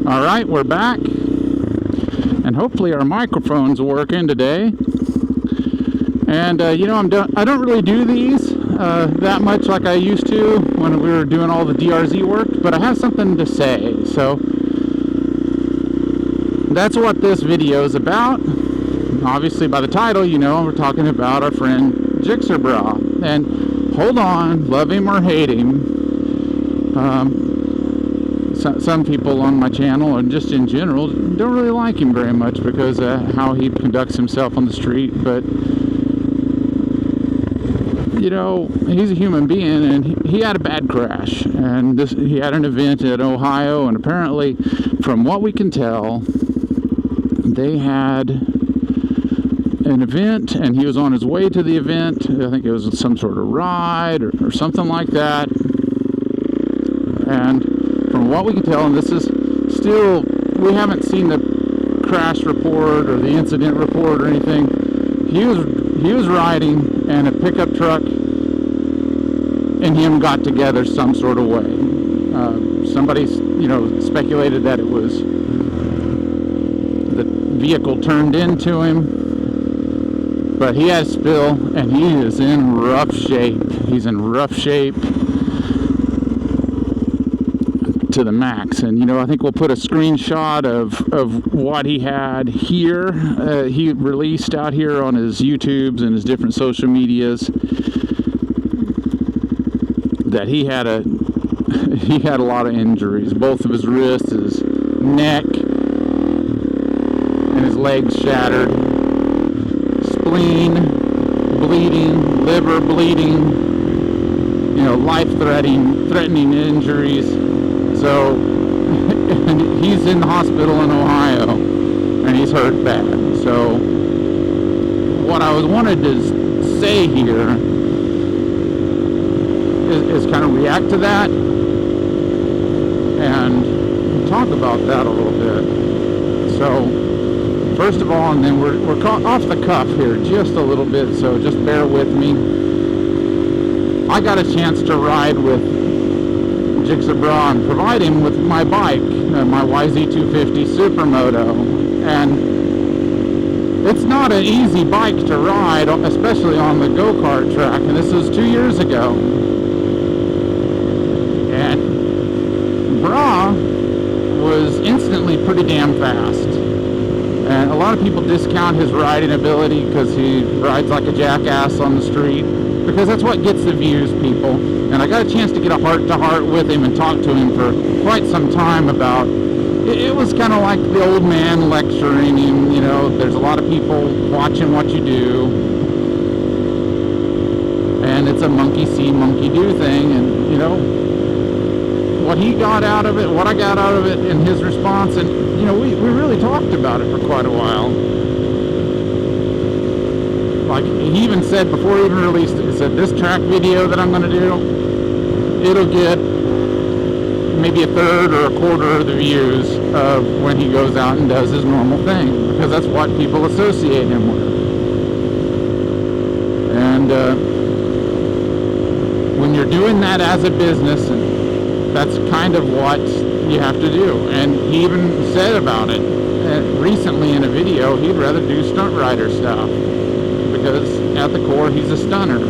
All right, we're back, and hopefully our microphone's working today. And you know, I don't really do these that much like I used to when we were doing all the DRZ work, but I have something to say. So that's what this video is about. Obviously, by the title, you know we're talking about our friend Gixxer Brah. And hold on, love him or hate him. Some people on my channel and just in general don't really like him very much because of how he conducts himself on the street. But you know, he's a human being, and he had a bad crash. And he had an event in Ohio, and apparently, from what we can tell, they had an event, and he was on his way to the event. I think it was some sort of ride or something like that. And from what we can tell, and this is still, we haven't seen the crash report or the incident report or anything. He was riding, and a pickup truck and him got together some sort of way. Somebody, you know, speculated that it was the vehicle turned into him, but he had a spill, and he is in rough shape. He's in rough shape to the max. And you know, I think we'll put a screenshot of what he had here. He released out here on his YouTubes and his different social medias that he had a lot of injuries. Both of his wrists, his neck, and his legs shattered. Spleen bleeding, liver bleeding, you know, life-threatening injuries. So, and he's in the hospital in Ohio, and he's hurt bad. So, what I wanted to say here is kind of react to that and talk about that a little bit. So, first of all, and then we're off the cuff here just a little bit, so just bear with me. I got a chance to ride with Gixxer Brah and provide him with my bike, my YZ250 Supermoto, and it's not an easy bike to ride, especially on the go-kart track, and this was 2 years ago. And Brah was instantly pretty damn fast, and a lot of people discount his riding ability because he rides like a jackass on the street, because that's what gets the views, people. And I got a chance to get a heart-to-heart with him and talk to him for quite some time about, it was kind of like the old man lecturing him, you know, there's a lot of people watching what you do, and it's a monkey see, monkey do thing, and, you know, what he got out of it, what I got out of it, and his response, and, you know, we really talked about it for quite a while. Like, he even said, before he even released it, he said, this track video that I'm going to do, it'll get maybe a third or a quarter of the views of when he goes out and does his normal thing, because that's what people associate him with. And when you're doing that as a business, and that's kind of what you have to do. And he even said about it recently in a video, he'd rather do stunt rider stuff, because at the core he's a stunner.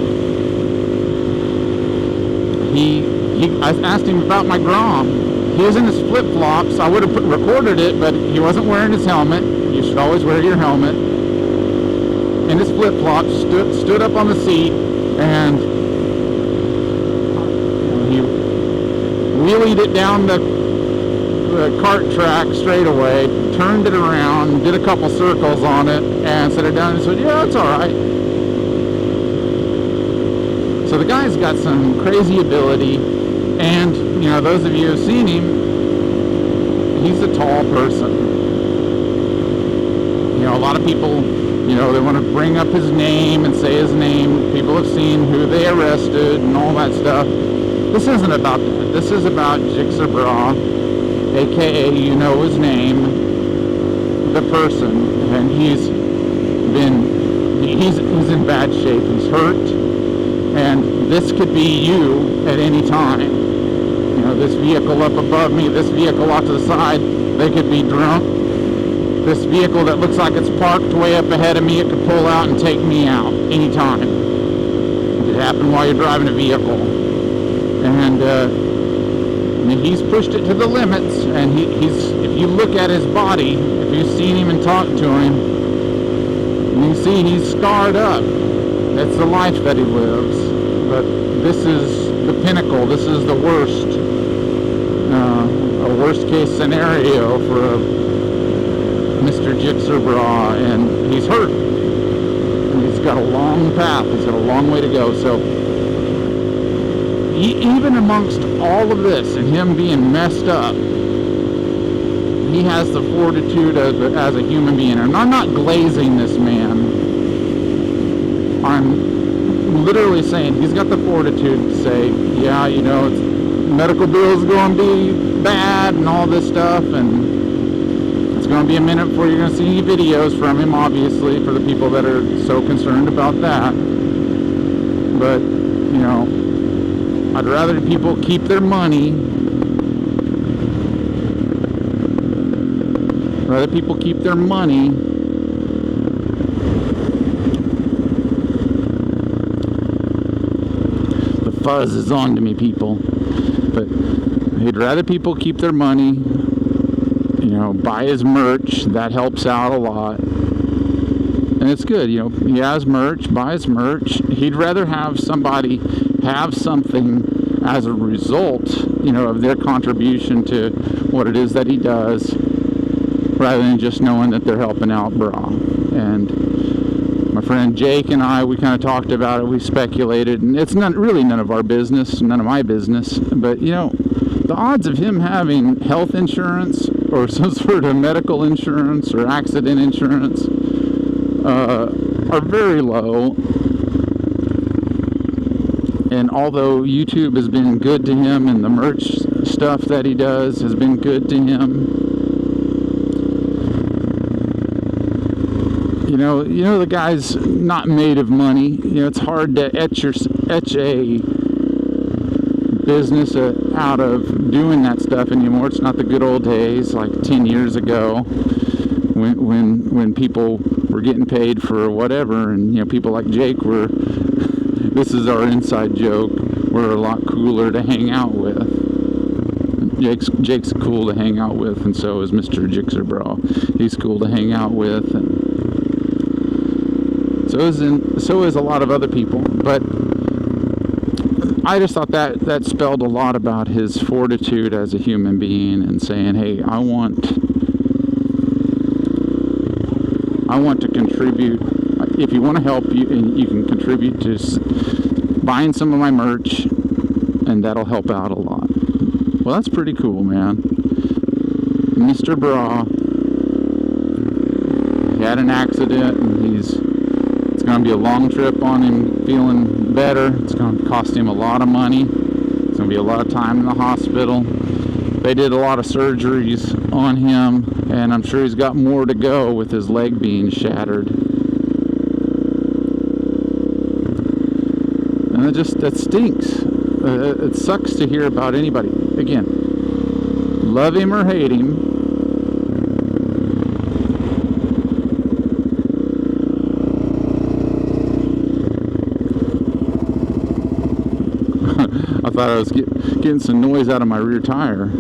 I asked him about my Grom. He was in his flip-flops. I would have recorded it, but he wasn't wearing his helmet. You should always wear your helmet. In his flip-flops, stood up on the seat, and he wheelied it down the kart track straight away, turned it around, did a couple circles on it, and set it down and said, yeah, it's all right. So the guy's got some crazy ability, and, you know, those of you who've seen him, he's a tall person. You know, a lot of people, you know, they want to bring up his name and say his name. People have seen who they arrested and all that stuff. This isn't about that. This is about Gixxer Brah, aka, you know his name, the person, and he's in bad shape. He's hurt, and this could be you at any time. You know, this vehicle up above me, this vehicle off to the side, they could be drunk. This vehicle that looks like it's parked way up ahead of me, it could pull out and take me out anytime. It could happen while you're driving a vehicle. And he's pushed it to the limits, and he's, if you look at his body, if you've seen him and talked to him, you see he's scarred up. That's the life that he lives. But this is the pinnacle. This is the worst, a worst case scenario for Mr. Gixxer Brah, and he's hurt. And he's got a long path. He's got a long way to go. So even amongst all of this and him being messed up, he has the fortitude as a human being. And I'm not glazing this man. I'm literally saying he's got the fortitude to say, yeah, you know, medical bills are going to be bad and all this stuff, and it's going to be a minute before you're going to see any videos from him, obviously, for the people that are so concerned about that. But, you know, I'd rather people keep their money. Rather people keep their money. The fuzz is on to me, people. But he'd rather people keep their money. You know, buy his merch. That helps out a lot. And it's good, you know, he has merch, buys merch. He'd rather have somebody have something as a result, you know, of their contribution to what it is that he does, rather than just knowing that they're helping out Brah. And my friend Jake and I, we kind of talked about it, we speculated, and it's really none of our business, none of my business, but, you know, the odds of him having health insurance or some sort of medical insurance or accident insurance are very low. And although YouTube has been good to him and the merch stuff that he does has been good to him, you know the guy's not made of money. You know, it's hard to etch a business out of doing that stuff anymore. It's not the good old days like 10 years ago when people were getting paid for whatever, and you know, people like Jake were, this is our inside joke, we're a lot cooler to hang out with. Jake's cool to hang out with, and so is Mr. Gixxer Brah. He's cool to hang out with, and so is a lot of other people. But I just thought that spelled a lot about his fortitude as a human being, and saying, hey, I want to contribute. If you want to help, you can contribute to buying some of my merch, and that'll help out a lot. Well, that's pretty cool, man. Mr. Brah, he had an accident, and it's going to be a long trip on him feeling better. It's going to cost him a lot of money. It's going to be a lot of time in the hospital. They did a lot of surgeries on him, and I'm sure he's got more to go with his leg being shattered. And that stinks. It sucks to hear about anybody. Again, love him or hate him, I thought I was getting some noise out of my rear tire.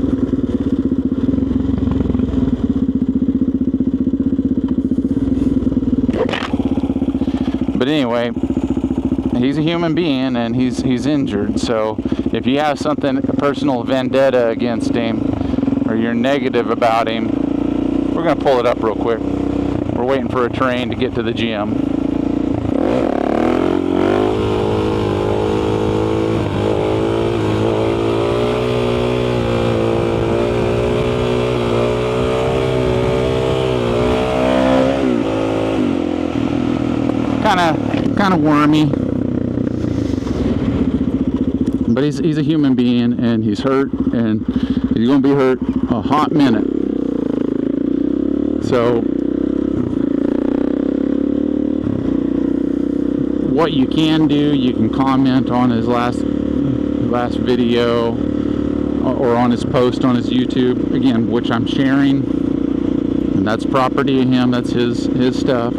But anyway, he's a human being, and he's injured. So if you have something, a personal vendetta against him, or you're negative about him, we're going to pull it up real quick. We're waiting for a train to get to the gym. Kind of wormy, but he's a human being, and he's hurt, and he's going to be hurt a hot minute. So what you can do, you can comment on his last video or on his post on his YouTube, again, which I'm sharing, and that's property of him, that's his stuff.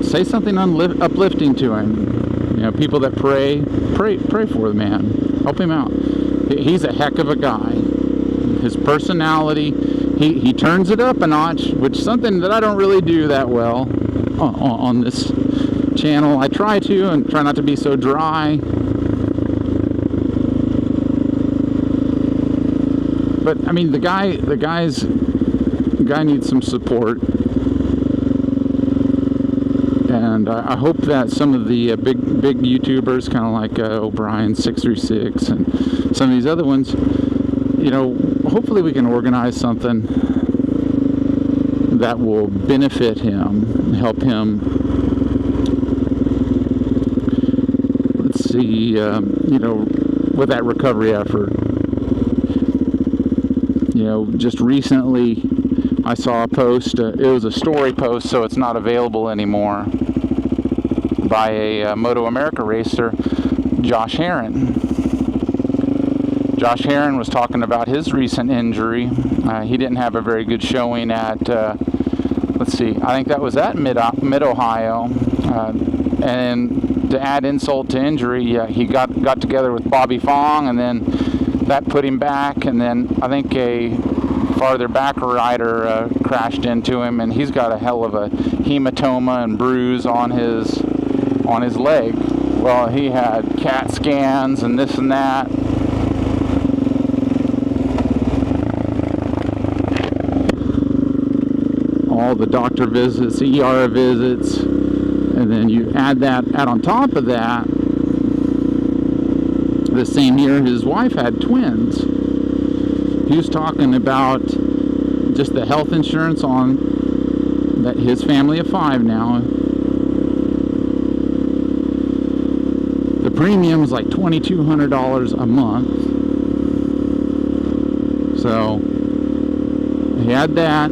Say something uplifting to him. You know, people that pray for the man, help him out. He's a heck of a guy. His personality, he turns it up a notch, which is something that I don't really do that well on this channel. I try to, and try not to be so dry. But I mean, the guy needs some support, and I hope that some of the big YouTubers, kind of like O'Brien 636 and some of these other ones, you know, hopefully we can organize something that will benefit him, help him. Let's see, you know, with that recovery effort. You know, just recently I saw a post, it was a story post, so it's not available anymore, by a Moto America racer, Josh Herron. Josh Herron was talking about his recent injury. He didn't have a very good showing at, let's see, I think that was at Mid-Ohio. And to add insult to injury, he got together with Bobby Fong, and then that put him back, and then I think a farther back rider crashed into him, and he's got a hell of a hematoma and bruise on his leg. Well, he had CAT scans and this and that. All the doctor visits, ER visits, and then you add on top of that, the same year his wife had twins. He was talking about just the health insurance on that his family of 5 now. The premium's like $2,200 a month. So he had that.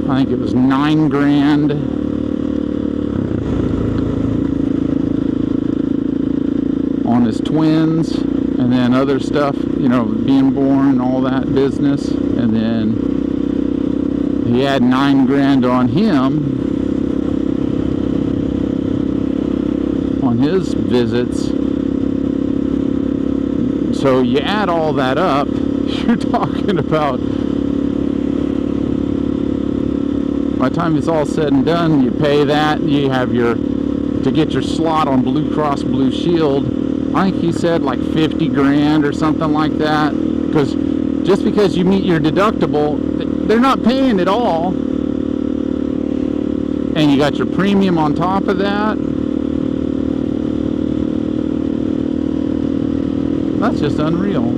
I think it was $9,000 on his twins, and then other stuff, you know, being born, all that business. And then he had $9,000 on him, on his visits. So you add all that up, you're talking about, by the time it's all said and done, you pay that, you have to get your slot on Blue Cross Blue Shield, I think he said like $50,000 or something like that, because just because you meet your deductible, they're not paying it all, and you got your premium on top of that. That's just unreal.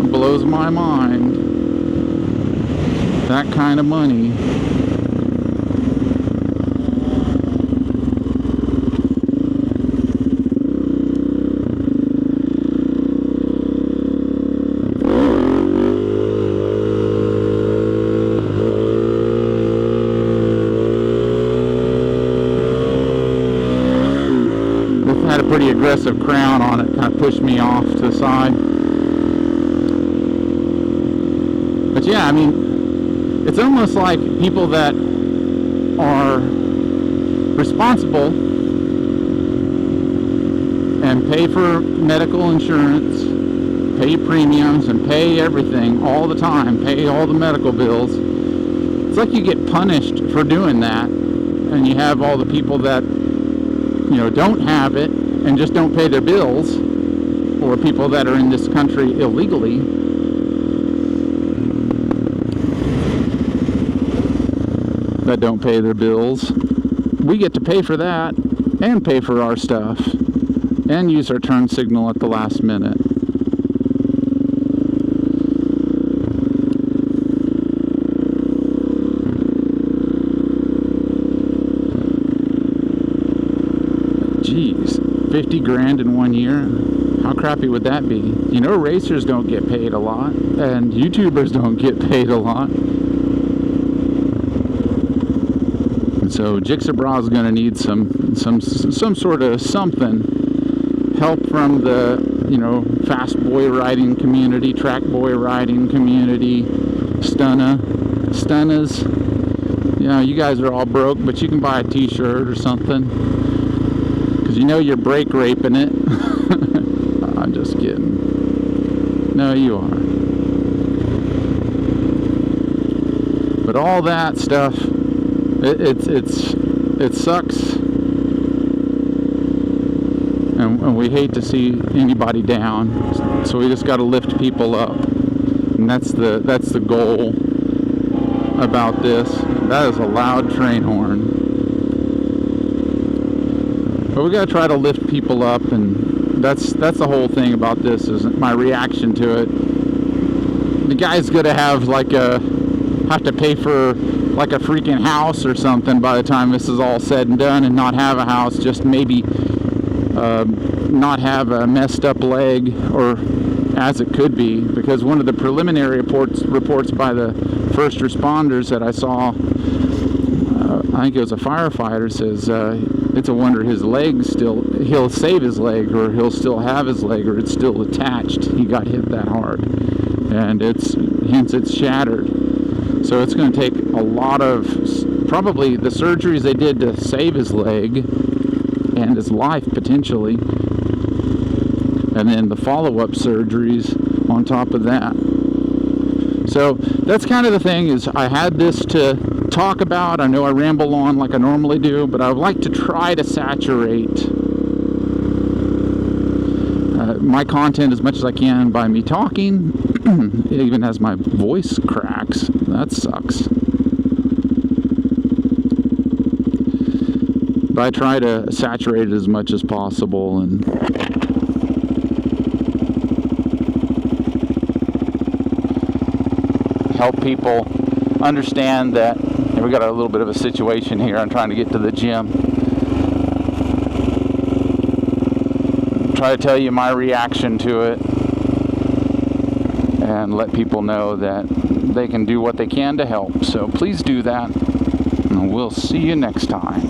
It blows my mind. That kind of money. Had a pretty aggressive crown on it, kind of pushed me off to the side. But yeah, I mean, it's almost like people that are responsible and pay for medical insurance, pay premiums, and pay everything all the time, pay all the medical bills. It's like you get punished for doing that, and you have all the people that, you know, don't have it and just don't pay their bills, or people that are in this country illegally. That don't pay their bills. We get to pay for that and pay for our stuff and use our turn signal at the last minute. Jeez, $50,000 in 1 year? How crappy would that be? You know, racers don't get paid a lot, and YouTubers don't get paid a lot. And so Gixxer Brah is going to need some sort of something help from the, you know, fast boy riding community, track boy riding community, stunners. You know, you guys are all broke, but you can buy a t-shirt or something, because you know you're brake raping it. I'm just kidding. No, you are. But all that stuff, it sucks, and we hate to see anybody down. So we just got to lift people up, and that's the goal about this. That is a loud train horn, but we got to try to lift people up, and that's the whole thing about this, is my reaction to it. The guy's gonna have to pay for like a freaking house or something by the time this is all said and done, and not have a house, just maybe not have a messed up leg, or as it could be, because one of the preliminary reports by the first responders that I saw, I think it was a firefighter, says it's a wonder his leg he'll save his leg, or he'll still have his leg, or it's still attached. He got hit that hard, and hence it's shattered. So it's going to take a lot of, probably the surgeries they did to save his leg and his life potentially, and then the follow-up surgeries on top of that. So that's kind of the thing, is I had this to talk about. I know I ramble on like I normally do, but I would like to try to saturate my content as much as I can by me talking, even as my voice cracks. That sucks. But I try to saturate it as much as possible, and help people understand that. We got a little bit of a situation here. I'm trying to get to the gym. Try to tell you my reaction to it, and let people know that they can do what they can to help. So please do that, and we'll see you next time.